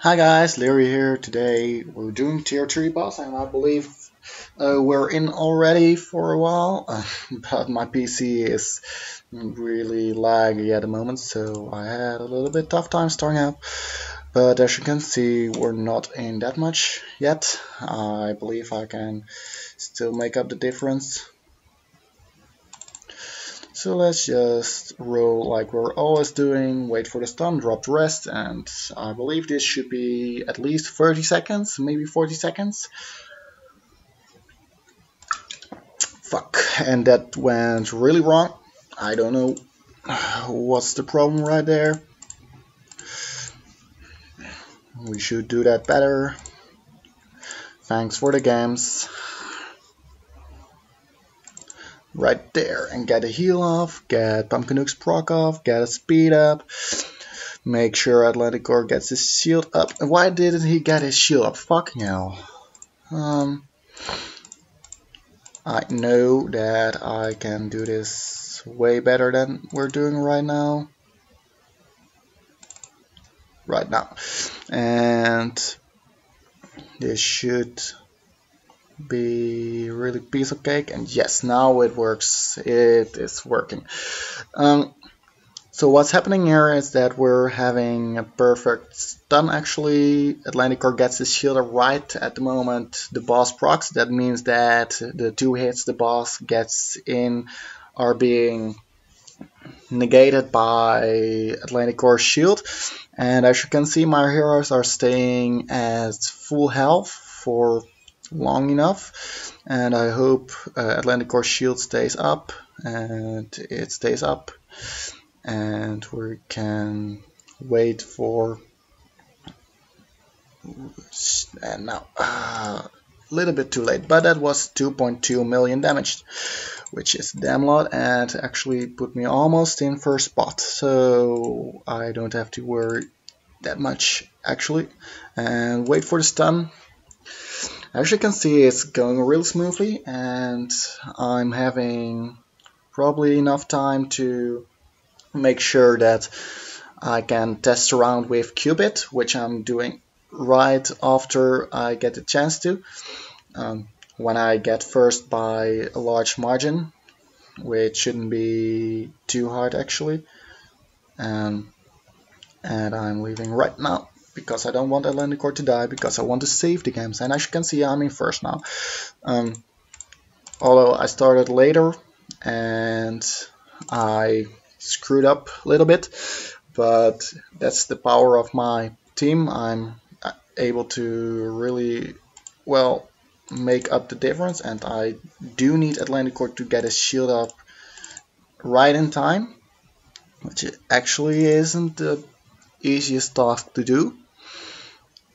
Hi guys, Larry here. Today we're doing tier 3 boss and I believe we're in already for a while, but my PC is really laggy at the moment, so I had a little bit tough time starting up. But as you can see, we're not in that much yet. I believe I can still make up the difference. So let's just roll like we're always doing, wait for the stun, drop the rest, and I believe this should be at least 30 seconds, maybe 40 seconds. Fuck, and that went really wrong. I don't know what's the problem right there. We should do that better. Thanks for the games. Right there, and get a heal off, get Pumpkinuk's proc off, get a speed up. Make sure Atlanticor gets his shield up. Why didn't he get his shield up? Fucking hell. I know that I can do this way better than we're doing right now. And this should be really piece of cake. And yes, now it works. It is working. So what's happening here is that we're having a perfect stun actually. Atlanticor gets his shield up right at the moment the boss procs. That means that the 2 hits the boss gets in are being negated by Atlanticor's shield. And as you can see, my heroes are staying at full health for long enough. And I hope Atlanticor's shield stays up, and it stays up. And we can wait for, and now a little bit too late, but that was 2.2 million damage, which is damn lot, and actually put me almost in first spot, so I don't have to worry that much actually. And wait for the stun. As you can see, it's going really smoothly, and I'm having probably enough time to make sure that I can test around with Qubit, which I'm doing right after I get the chance to. When I get first by a large margin, which shouldn't be too hard actually. And I'm leaving right now because I don't want Atlanticor to die, because I want to save the games. And as you can see, I'm in first now. Although I started later and I screwed up a little bit, but that's the power of my team. I'm able to really well make up the difference, and I do need Atlanticor to get his shield up right in time, which actually isn't the easiest task to do,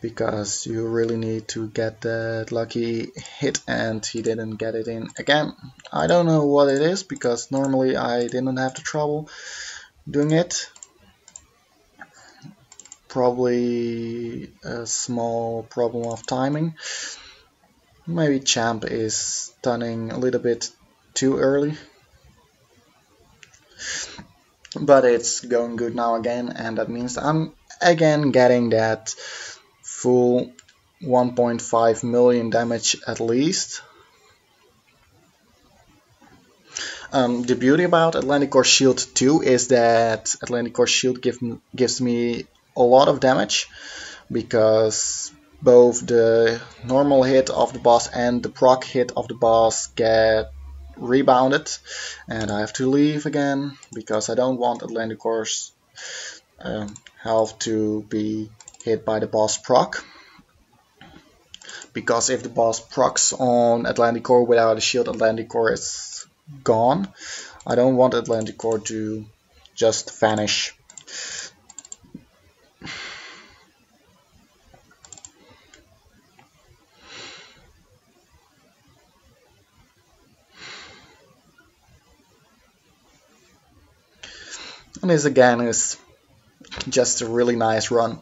because you really need to get that lucky hit, and he didn't get it in again. I don't know what it is, because normally I didn't have the trouble doing it. Probably a small problem of timing. Maybe Champ is stunning a little bit too early. But it's going good now again, and that means I'm again getting that full 1.5 million damage at least. The beauty about Atlanticor Shield 2 is that Atlanticor Shield gives me a lot of damage, because both the normal hit of the boss and the proc hit of the boss get rebounded, and I have to leave again because I don't want Atlanticor's health to be hit by the boss proc. Because if the boss procs on Atlanticor without a shield, Atlanticor is gone. I don't want Atlanticor to just vanish. And this again is just a really nice run.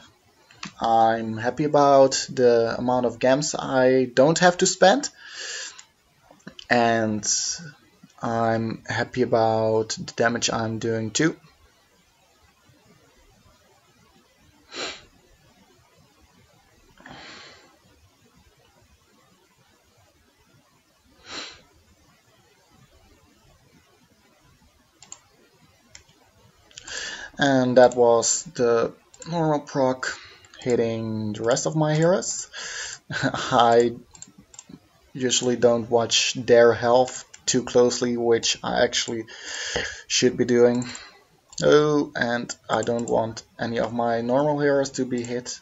I'm happy about the amount of gems I don't have to spend, and I'm happy about the damage I'm doing too. And that was the normal proc hitting the rest of my heroes. I usually don't watch their health too closely, which I actually should be doing. Oh, and I don't want any of my normal heroes to be hit.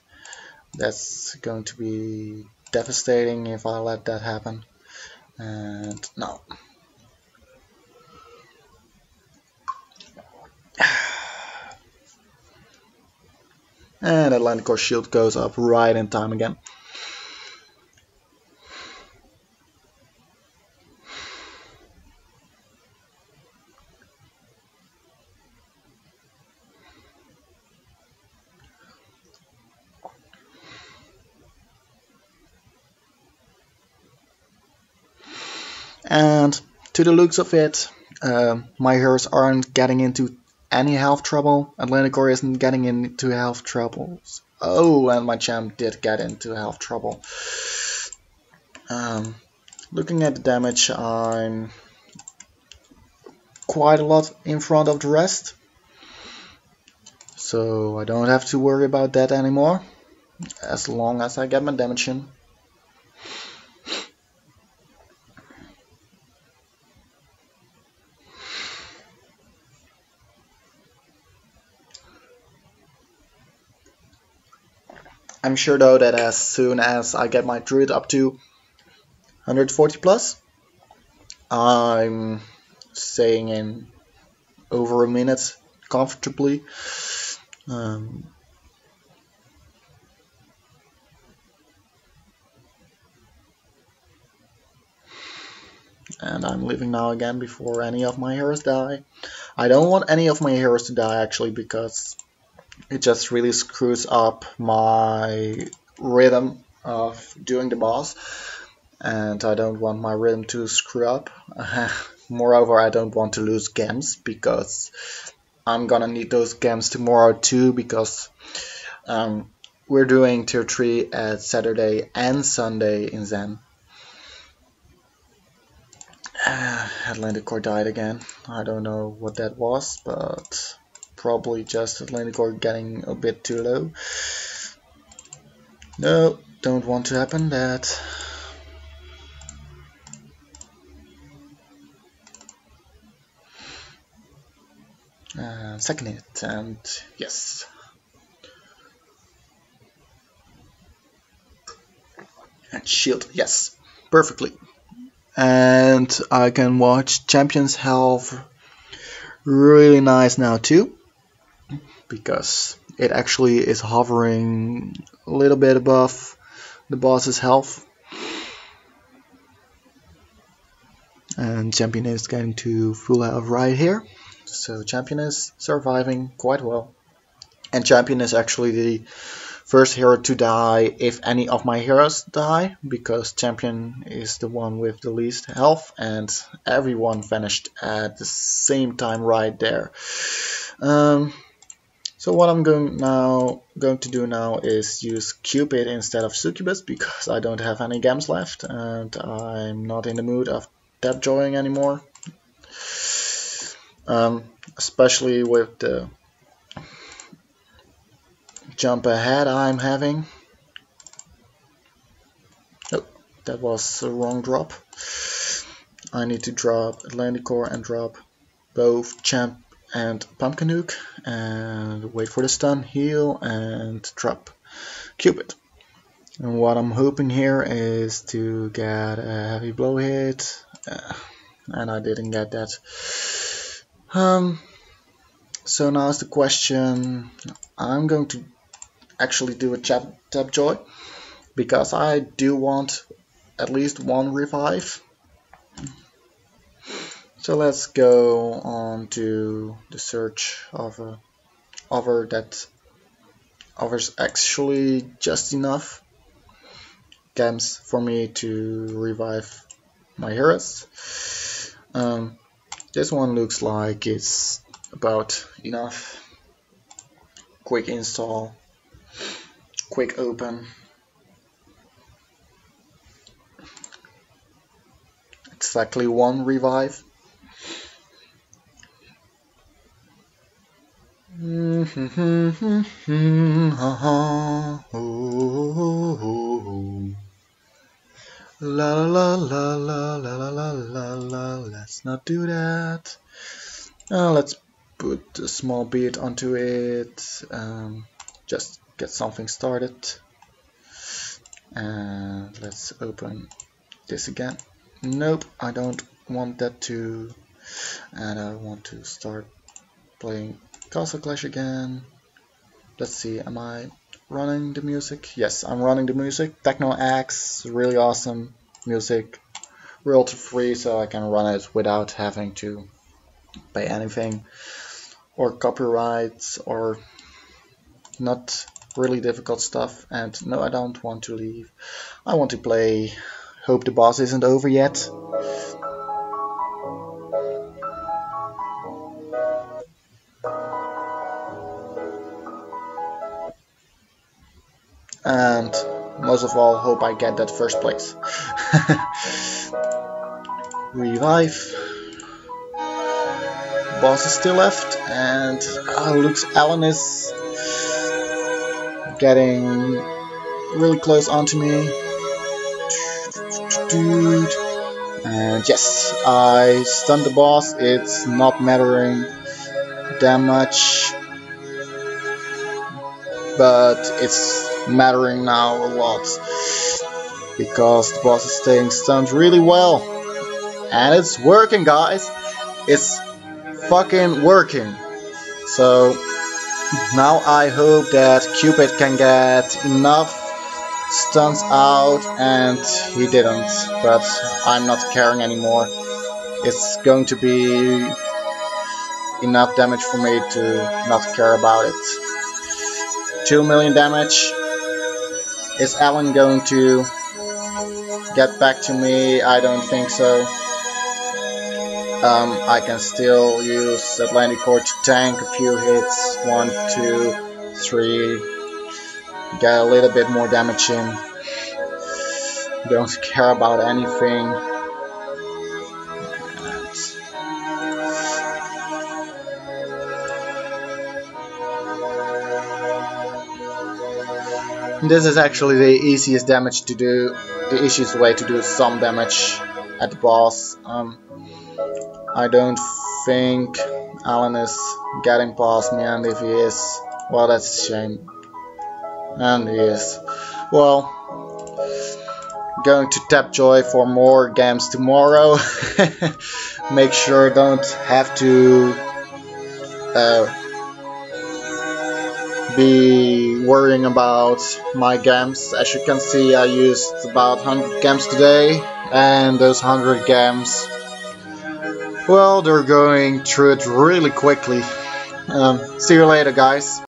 That's going to be devastating if I let that happen. And no. And Atlantic Core Shield goes up right in time again. And to the looks of it, my heroes aren't getting into any health trouble. Atlantic Core isn't getting into health troubles. Oh, and my champ did get into health trouble. Looking at the damage, I'm quite a lot in front of the rest. So I don't have to worry about that anymore, as long as I get my damage in. I'm sure though that as soon as I get my druid up to 140 plus, I'm staying in over a minute comfortably. And I'm leaving now again before any of my heroes die. I don't want any of my heroes to die actually, because it just really screws up my rhythm of doing the boss, and I don't want my rhythm to screw up. Moreover, I don't want to lose gems, because I'm gonna need those gems tomorrow too, because we're doing tier 3 at Saturday and Sunday in Zen. Atlantic Core died again. I don't know what that was, but probably just Atlantic Core getting a bit too low. No, don't want to happen that. Second hit, and yes. And shield, yes, perfectly. And I can watch Champion's health really nice now too, because it actually is hovering a little bit above the boss's health. And Champion is getting to full health right here. So Champion is surviving quite well. And Champion is actually the first hero to die if any of my heroes die, because Champion is the one with the least health, and everyone vanished at the same time right there. So what I'm going to do now is use Cupid instead of Succubus, because I don't have any gems left and I'm not in the mood of Tapjoying anymore. Especially with the jump ahead I'm having. Oh, that was the wrong drop. I need to drop Atlantic Core and drop both Champ and Pumpkin Nuke, and wait for the stun, heal, and drop Cupid. And what I'm hoping here is to get a heavy blow hit, and I didn't get that. So now is the question. I'm going to actually do a Tapjoy, because I do want at least one revive. So let's go on to the search of a offer that offers actually just enough gems for me to revive my heroes. This one looks like it's about enough. Quick install, quick open. Exactly one revive. La la la la la la la la la. Let's not do that. Let's put a small beat onto it. Just get something started. And let's open this again. Nope, I don't want that to. And I want to start playing Castle Clash again. Let's see, am I running the music? Yes, I'm running the music. Techno X, really awesome music. Royalty free, so I can run it without having to pay anything or copyrights or not really difficult stuff. And no, I don't want to leave. I want to play Hope the Boss Isn't Over Yet. And most of all, hope I get that first place. Revive. Boss is still left, and looks Alan is getting really close onto me. Dude. And yes, I stunned the boss. It's not mattering that much, but it's mattering now a lot because the boss is staying stunned really well, and it's working, guys. It's fucking working. So now I hope that Cupid can get enough stuns out, and he didn't, but I'm not caring anymore. It's going to be enough damage for me to not care about it. 2 million damage. Is Alan going to get back to me? I don't think so. I can still use Atlantic Core to tank a few hits. 1, 2, 3. Get a little bit more damage in. Don't care about anything. This is actually the easiest damage to do, the easiest way to do some damage at the boss. I don't think Alan is getting past me, and if he is, well, that's a shame. And he is. Well, going to Tapjoy for more games tomorrow. Make sure don't have to be worrying about my gems. As you can see, I used about 100 gems today, and those 100 gems, well, they're going through it really quickly. See you later, guys.